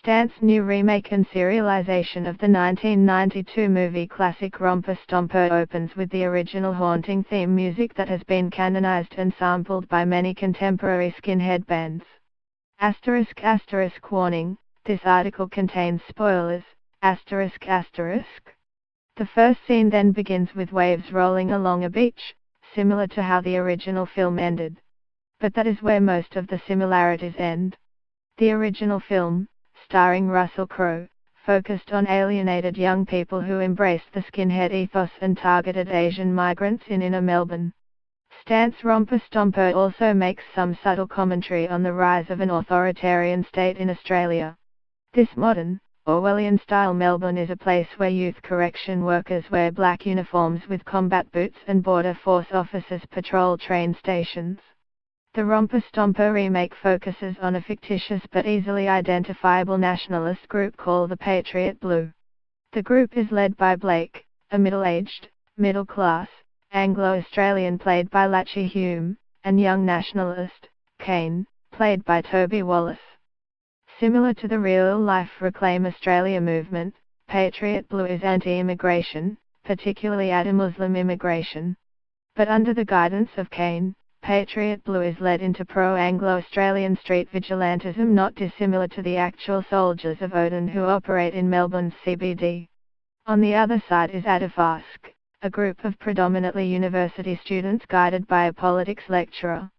Stant's new remake and serialization of the 1992 movie classic Romper Stomper opens with the original haunting theme music that has been canonized and sampled by many contemporary skinhead bands. *** Warning: this article contains spoilers. ***. The first scene then begins with waves rolling along a beach, similar to how the original film ended. But that is where most of the similarities end. The original film, starring Russell Crowe, focused on alienated young people who embraced the skinhead ethos and targeted Asian migrants in inner Melbourne. Stant's Romper Stomper also makes some subtle commentary on the rise of an authoritarian state in Australia. This modern, Orwellian-style Melbourne is a place where youth correction workers wear black uniforms with combat boots and Border Force officers patrol train stations. The Romper Stomper remake focuses on a fictitious but easily identifiable nationalist group called the Patriot Blue. The group is led by Blake, a middle-aged, middle-class, Anglo-Australian played by Lachie Hume, and young nationalist, Kane, played by Toby Wallace. Similar to the real-life Reclaim Australia movement, Patriot Blue is anti-immigration, particularly anti-Muslim immigration. But under the guidance of Kane, Patriot Blue is led into pro-Anglo-Australian street vigilantism not dissimilar to the actual soldiers of Odin who operate in Melbourne's CBD. On the other side is Adafask, a group of predominantly university students guided by a politics lecturer.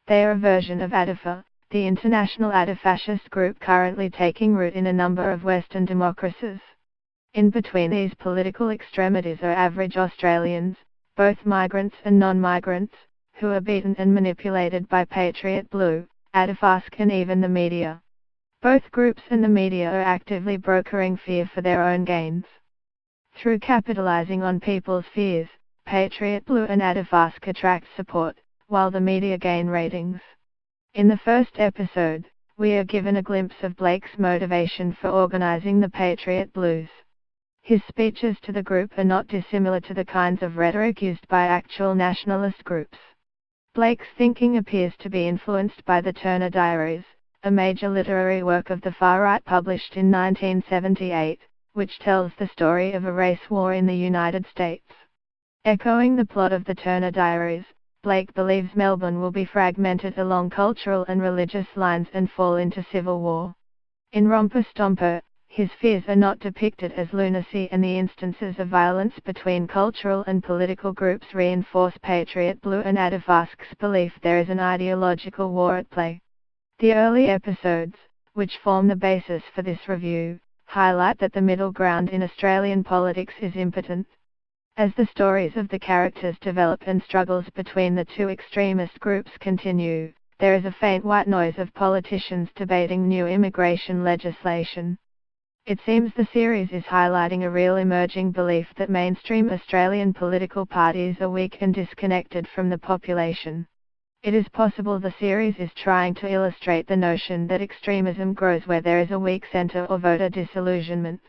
They are a version of Adafa, the international anti-fascist group currently taking root in a number of Western democracies. In between these political extremities are average Australians, both migrants and non-migrants, who are beaten and manipulated by Patriot Blue, Adafask and even the media. Both groups and the media are actively brokering fear for their own gains. Through capitalizing on people's fears, Patriot Blue and Adafask attract support, while the media gain ratings. In the first episode, we are given a glimpse of Blake's motivation for organizing the Patriot Blues. His speeches to the group are not dissimilar to the kinds of rhetoric used by actual nationalist groups. Blake's thinking appears to be influenced by the Turner Diaries, a major literary work of the far right published in 1978, which tells the story of a race war in the United States. Echoing the plot of the Turner Diaries, Blake believes Melbourne will be fragmented along cultural and religious lines and fall into civil war. In Romper Stomper, his fears are not depicted as lunacy, and the instances of violence between cultural and political groups reinforce Patriot Blue and Adafask's belief there is an ideological war at play. The early episodes, which form the basis for this review, highlight that the middle ground in Australian politics is impotent. As the stories of the characters develop and struggles between the two extremist groups continue, there is a faint white noise of politicians debating new immigration legislation. It seems the series is highlighting a real emerging belief that mainstream Australian political parties are weak and disconnected from the population. It is possible the series is trying to illustrate the notion that extremism grows where there is a weak centre or voter disillusionment.